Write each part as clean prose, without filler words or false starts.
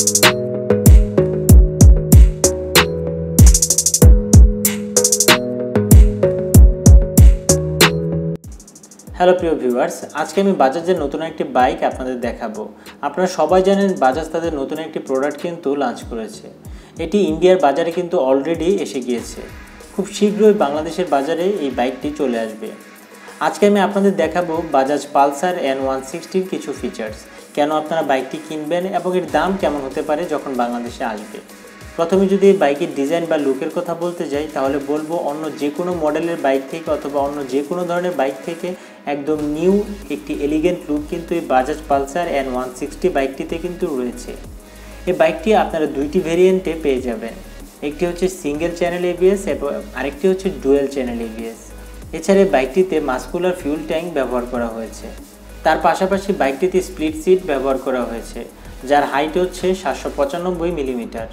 Hello প্রিয় viewers, আজকে আমি বাজাজের নতুন একটি বাইক আপনাদের দেখাবো। আপনারা সবাই জানেন বাজাজ তাদের নতুন একটি প্রোডাক্ট কিন্তু লঞ্চ করেছে। এটি ইন্ডিয়ার বাজারে কিন্তু অলরেডি এসে গিয়েছে। খুব শীঘ্রই বাংলাদেশের বাজারে এই বাইকটি চলে আসবে। আজকে আমি আপনাদের দেখাবো বাজাজ পালসার N160-র কিছু ফিচার্স, কেন আপনারা বাইকটি কিনবেন এবং এর দাম কেমন হতে পারে যখন বাংলাদেশে আসবে। প্রথমে যদি এই বাইকের ডিজাইন বা লুকের কথা বলতে যাই, তাহলে বলবো অন্য যে কোনো মডেলের বাইক থেকে অথবা অন্য যে কোনো ধরনের বাইক থেকে একদম নিউ একটি এলিগেন্ট লুক কিন্তু এই বাজাজ পালসার N160 বাইকটিতে কিন্তু রয়েছে। এই বাইকটি আপনারা দুইটি ভেরিয়েন্টে পেয়ে যাবেন। একটি হচ্ছে সিঙ্গেল চ্যানেল ABS এবং আরেকটি হচ্ছে ডুয়েল চ্যানেল ABS। এছাড়া এই বাইকটিতে মাস্কুলার ফিউল ট্যাঙ্ক ব্যবহার করা হয়েছে। তার পাশাপাশি বাইকটিতে স্প্লিট সিট ব্যবহার করা হয়েছে, যার হাইট হচ্ছে 795 মিলিমিটার।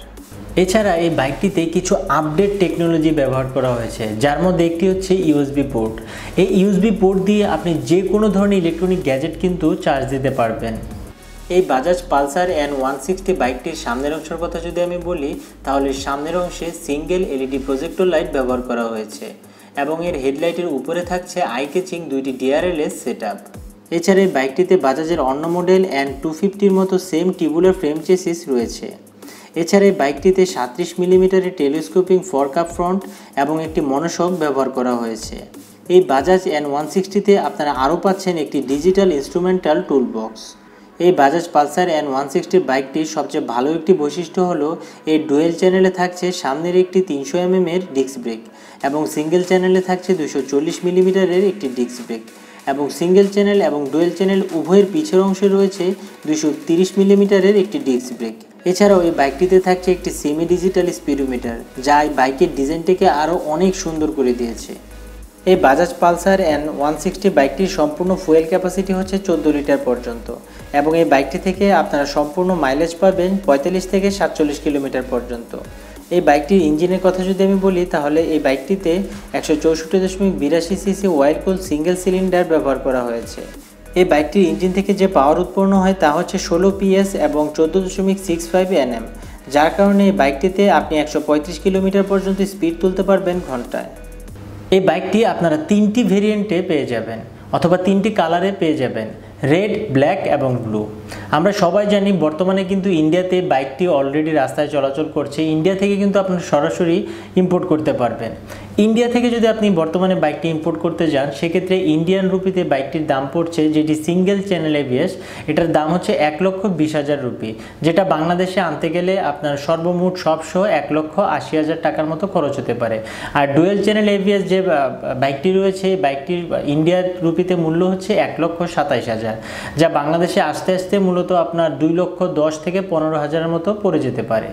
এছাড়া এই বাইকটিতে কিছু আপডেট টেকনোলজি ব্যবহার করা হয়েছে, যার মধ্যে একটি হচ্ছে USB পোর্ট। এই USB পোর্ট দিয়ে আপনি যে কোনো ধরনের ইলেকট্রনিক গ্যাজেট কিন্তু চার্জ দিতে পারবেন। এই বাজাজ পালসার N160 বাইকটির সামনের অংশের কথা যদি আমি বলি, তাহলে সামনের অংশে সিঙ্গেল LED প্রজেক্টর লাইট ব্যবহার করা হয়েছে এবং এর হেডলাইটের উপরে থাকছে আই ক্যাচিং দুইটি DRLS সেটআপ। এছাড়া এই বাইকটিতে বাজাজের অন্য মডেল N250-র মতো সেম টিউবুলার ফ্রেম চেসিস রয়েছে। এছাড়া এই বাইকটিতে 37 মিলিমিটারের টেলিস্কোপিং ফরকাপ ফ্রন্ট এবং একটি মনোশক ব্যবহার করা হয়েছে। এই বাজাজ N160-তে আপনারা আরও পাচ্ছেন একটি ডিজিটাল ইনস্ট্রুমেন্টাল টুলবক্স। এই বাজাজ পালসার N160 বাইকটির সবচেয়ে ভালো একটি বৈশিষ্ট্য হলো এর ডুয়েল চ্যানেলে থাকছে সামনের একটি 300 mm-এর ডিস্ক ব্রেক এবং সিঙ্গেল চ্যানেলে থাকছে 240 মিলিমিটারের একটি ডিস্ক ব্রেক, এবং সিঙ্গেল চ্যানেল এবং ডুয়েল চ্যানেল উভয়ের পিছের অংশে রয়েছে 230 মিলিমিটারের একটি ডিস্ক ব্রেক। এছাড়াও এই বাইকটিতে থাকছে একটি সেমি ডিজিটাল স্পিডোমিটার, যা এই বাইকের ডিজাইনটিকে আরও অনেক সুন্দর করে দিয়েছে। এই বাজাজ পালসার N160 বাইকটির সম্পূর্ণ ফুয়েল ক্যাপাসিটি হচ্ছে 14 লিটার পর্যন্ত এবং এই বাইকটি থেকে আপনারা সম্পূর্ণ মাইলেজ পাবেন 45 থেকে 47 কিলোমিটার পর্যন্ত। এই বাইকটির ইঞ্জিনের কথা যদি আমি বলি, তাহলে এই বাইকটিতে 164.82 সিসি ওয়াইড কুল সিঙ্গেল সিলিন্ডার ব্যবহার করা হয়েছে। এই বাইকটির ইঞ্জিন থেকে যে পাওয়ার উৎপন্ন হয় তা হচ্ছে 16 PS এবং 14.65 Nm, যার কারণে এই বাইকটিতে আপনি 135 কিলোমিটার পর্যন্ত স্পিড তুলতে পারবেন ঘন্টায়। এই বাইকটি আপনারা 3টি ভেরিয়েন্টে পেয়ে যাবেন অথবা 3টি কালারে পেয়ে যাবেন, রেড, ব্ল্যাক এবং ব্লু। আমরা সবাই জানি বর্তমানে কিন্তু ইন্ডিয়াতে বাইকটি অলরেডি রাস্তায় চলাচল করছে। ইন্ডিয়া থেকে কিন্তু আপনারা সরাসরি ইম্পোর্ট করতে পারবেন। ইন্ডিয়া থেকে যদি আপনি বর্তমানে বাইকটি ইম্পোর্ট করতে যান, সেক্ষেত্রে ইন্ডিয়ান রুপিতে বাইকটির দাম পড়ছে, যেটি সিঙ্গেল চ্যানেল ABS, এটার দাম হচ্ছে 1,20,000 রুপি, যেটা বাংলাদেশে আনতে গেলে আপনার সর্বমোট সবসহ 1,80,000 টাকার মতো খরচ হতে পারে। আর ডুয়েল চ্যানেল ABS যে বাইকটি রয়েছে, বাইকটির ইন্ডিয়ার রুপিতে মূল্য হচ্ছে 1,27,000, যা বাংলাদেশে আসতে আসতে মূলত আপনার 2,10,000 থেকে 15,000-এর মতো পড়ে যেতে পারে।